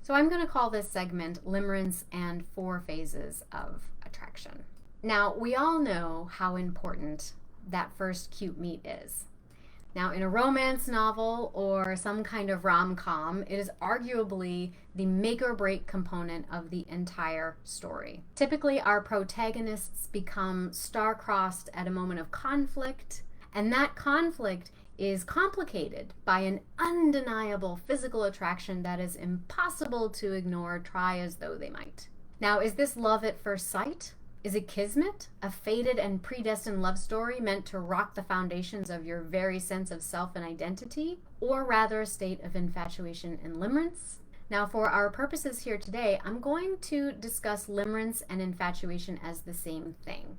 So I'm going to call this segment Limerence and 4 Phases of Attraction. Now, we all know how important that first cute meet is. Now, in a romance novel or some kind of rom-com, it is arguably the make or break component of the entire story. Typically, our protagonists become star-crossed at a moment of conflict, and that conflict is complicated by an undeniable physical attraction that is impossible to ignore, try as though they might. Now, is this love at first sight? Is it Kismet, a fated and predestined love story meant to rock the foundations of your very sense of self and identity, or rather a state of infatuation and limerence? Now, for our purposes here today, I'm going to discuss limerence and infatuation as the same thing.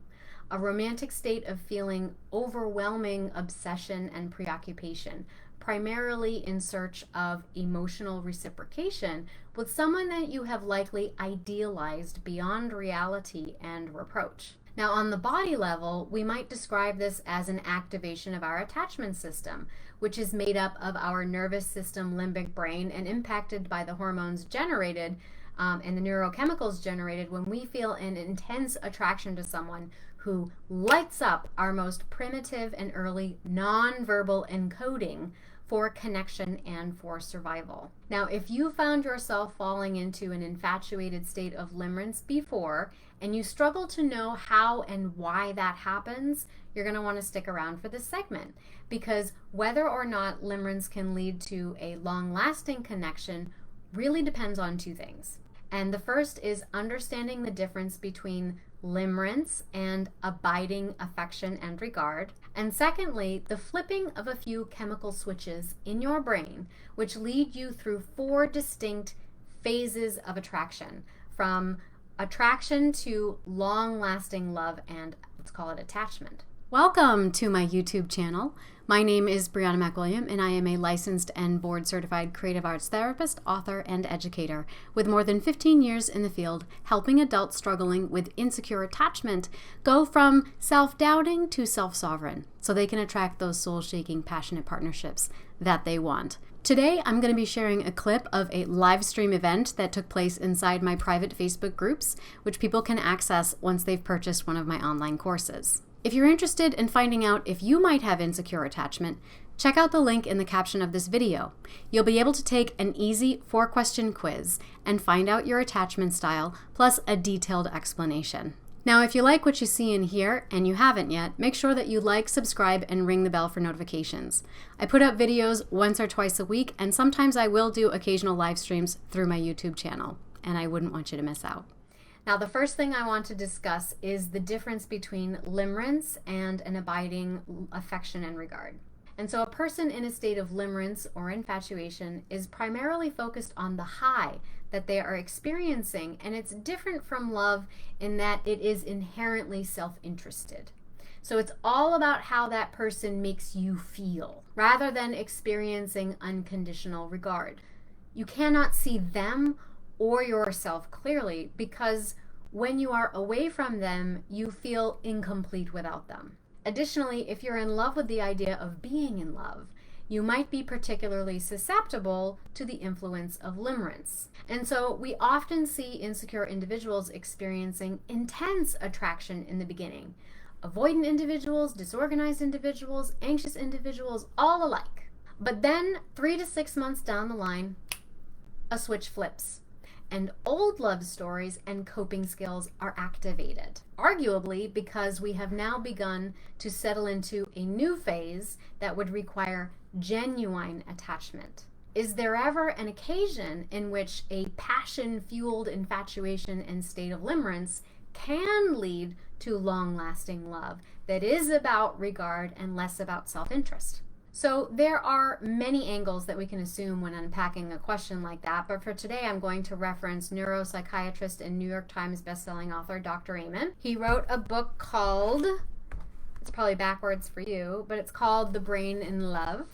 A romantic state of feeling overwhelming obsession and preoccupation, primarily in search of emotional reciprocation with someone that you have likely idealized beyond reality and reproach. Now, on the body level, we might describe this as an activation of our attachment system, which is made up of our nervous system limbic brain and impacted by the hormones generated and the neurochemicals generated when we feel an intense attraction to someone who lights up our most primitive and early nonverbal encoding for connection and for survival. Now, if you found yourself falling into an infatuated state of limerence before, and you struggle to know how and why that happens, you're going to want to stick around for this segment, because whether or not limerence can lead to a long-lasting connection really depends on 2 things. And the first is understanding the difference between limerence and abiding affection and regard. And secondly, the flipping of a few chemical switches in your brain, which lead you through 4 distinct phases of attraction, from attraction to long-lasting love and let's call it attachment. Welcome to my YouTube channel. My name is Brianna McWilliam, and I am a licensed and board-certified creative arts therapist, author, and educator with more than 15 years in the field, helping adults struggling with insecure attachment go from self-doubting to self-sovereign so they can attract those soul-shaking, passionate partnerships that they want. Today, I'm going to be sharing a clip of a live stream event that took place inside my private Facebook groups, which people can access once they've purchased one of my online courses. If you're interested in finding out if you might have insecure attachment, check out the link in the caption of this video. You'll be able to take an easy 4-question quiz and find out your attachment style, plus a detailed explanation. Now, if you like what you see in here, and you haven't yet, make sure that you like, subscribe, and ring the bell for notifications. I put out videos once or twice a week, and sometimes I will do occasional live streams through my YouTube channel, and I wouldn't want you to miss out. Now, the first thing I want to discuss is the difference between limerence and an abiding affection and regard. And so a person in a state of limerence or infatuation is primarily focused on the high that they are experiencing, and it's different from love in that it is inherently self-interested. So it's all about how that person makes you feel, rather than experiencing unconditional regard. You cannot see them or yourself clearly, because when you are away from them, you feel incomplete without them. Additionally, if you're in love with the idea of being in love, you might be particularly susceptible to the influence of limerence. And so we often see insecure individuals experiencing intense attraction in the beginning. Avoidant individuals, disorganized individuals, anxious individuals, all alike. But then 3 to 6 months down the line, a switch flips, and old love stories and coping skills are activated. Arguably because we have now begun to settle into a new phase that would require genuine attachment. Is there ever an occasion in which a passion-fueled infatuation and state of limerence can lead to long-lasting love that is about regard and less about self-interest? So there are many angles that we can assume when unpacking a question like that, but for today I'm going to reference neuropsychiatrist and New York Times bestselling author Dr. Amen. He wrote a book called, it's probably backwards for you, but it's called The Brain in Love,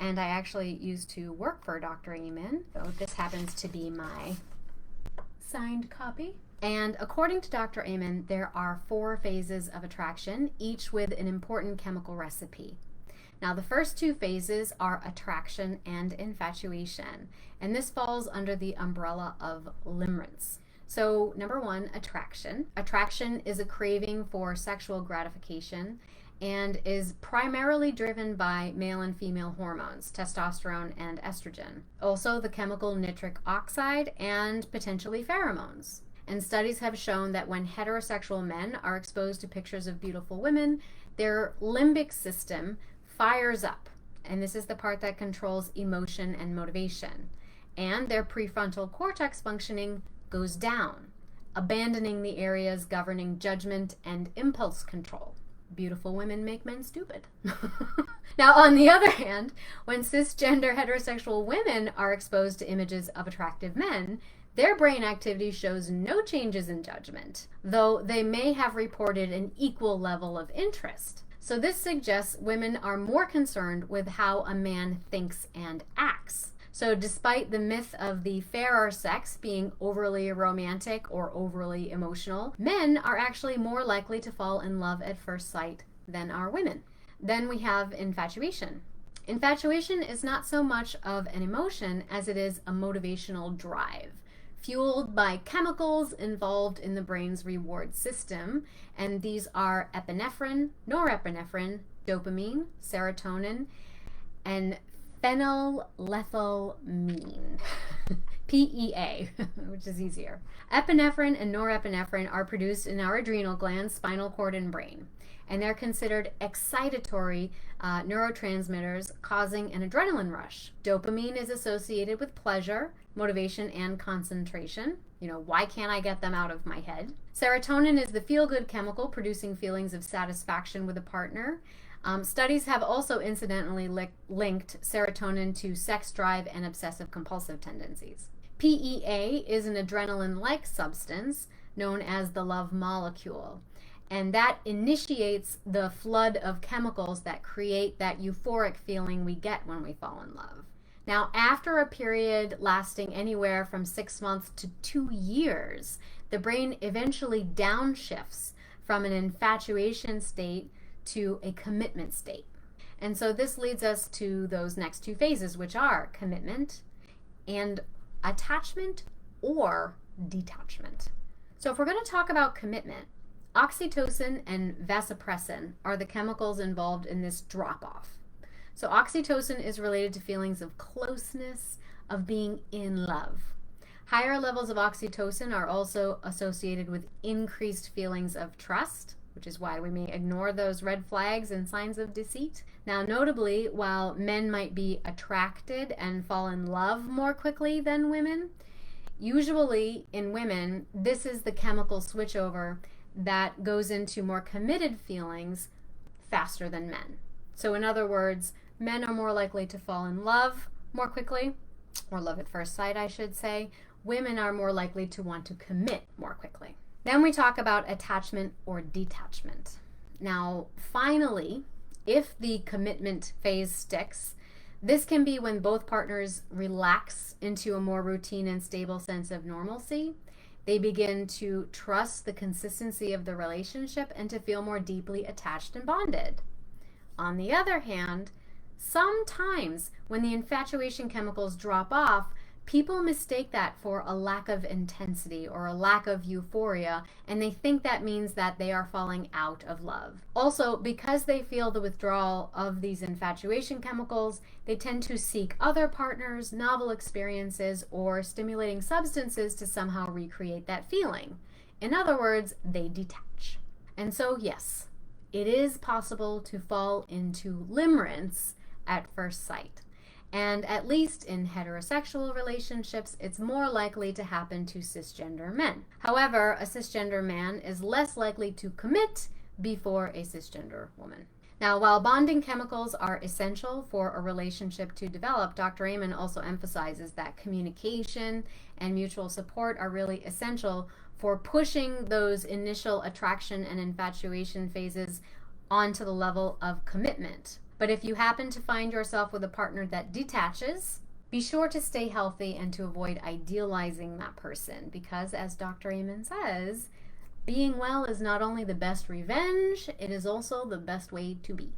and I actually used to work for Dr. Amen, so this happens to be my signed copy. And according to Dr. Amen, there are 4 phases of attraction, each with an important chemical recipe. Now, the first two phases are attraction and infatuation, and this falls under the umbrella of limerence. So, number one, attraction. Attraction is a craving for sexual gratification and is primarily driven by male and female hormones, testosterone and estrogen. Also, the chemical nitric oxide and potentially pheromones. And studies have shown that when heterosexual men are exposed to pictures of beautiful women, their limbic system fires up, and this is the part that controls emotion and motivation, and their prefrontal cortex functioning goes down, abandoning the areas governing judgment and impulse control. Beautiful women make men stupid. Now, on the other hand, when cisgender heterosexual women are exposed to images of attractive men, their brain activity shows no changes in judgment, though they may have reported an equal level of interest. So this suggests women are more concerned with how a man thinks and acts. So despite the myth of the fairer sex being overly romantic or overly emotional, men are actually more likely to fall in love at first sight than are women. Then we have infatuation. Infatuation is not so much of an emotion as it is a motivational drive, fueled by chemicals involved in the brain's reward system, and these are epinephrine, norepinephrine, dopamine, serotonin, and phenylethylamine, PEA, which is easier. Epinephrine and norepinephrine are produced in our adrenal glands, spinal cord, and brain, and they're considered excitatory neurotransmitters causing an adrenaline rush. Dopamine is associated with pleasure, motivation, and concentration. Why can't I get them out of my head? Serotonin is the feel-good chemical producing feelings of satisfaction with a partner. Studies have also incidentally linked serotonin to sex drive and obsessive compulsive tendencies. PEA is an adrenaline-like substance known as the love molecule, and that initiates the flood of chemicals that create that euphoric feeling we get when we fall in love. Now, after a period lasting anywhere from 6 months to 2 years, the brain eventually downshifts from an infatuation state to a commitment state. And so this leads us to those next two phases, which are commitment and attachment or detachment. So if we're going to talk about commitment, oxytocin and vasopressin are the chemicals involved in this drop-off. So oxytocin is related to feelings of closeness, of being in love. Higher levels of oxytocin are also associated with increased feelings of trust, which is why we may ignore those red flags and signs of deceit. Now, notably, while men might be attracted and fall in love more quickly than women, usually in women, this is the chemical switchover that goes into more committed feelings faster than men. So in other words, men are more likely to fall in love more quickly, or love at first sight, I should say. Women are more likely to want to commit more quickly. Then we talk about attachment or detachment. Now, finally, if the commitment phase sticks, this can be when both partners relax into a more routine and stable sense of normalcy. They begin to trust the consistency of the relationship and to feel more deeply attached and bonded. On the other hand, sometimes when the infatuation chemicals drop off, people mistake that for a lack of intensity or a lack of euphoria, and they think that means that they are falling out of love. Also, because they feel the withdrawal of these infatuation chemicals, they tend to seek other partners, novel experiences, or stimulating substances to somehow recreate that feeling. In other words, they detach. And so, yes, it is possible to fall into limerence at first sight. And at least in heterosexual relationships, it's more likely to happen to cisgender men. However, a cisgender man is less likely to commit before a cisgender woman. Now, while bonding chemicals are essential for a relationship to develop, Dr. Amen also emphasizes that communication and mutual support are really essential for pushing those initial attraction and infatuation phases onto the level of commitment. But if you happen to find yourself with a partner that detaches, be sure to stay healthy and to avoid idealizing that person, because as Dr. Amen says, being well is not only the best revenge, it is also the best way to be.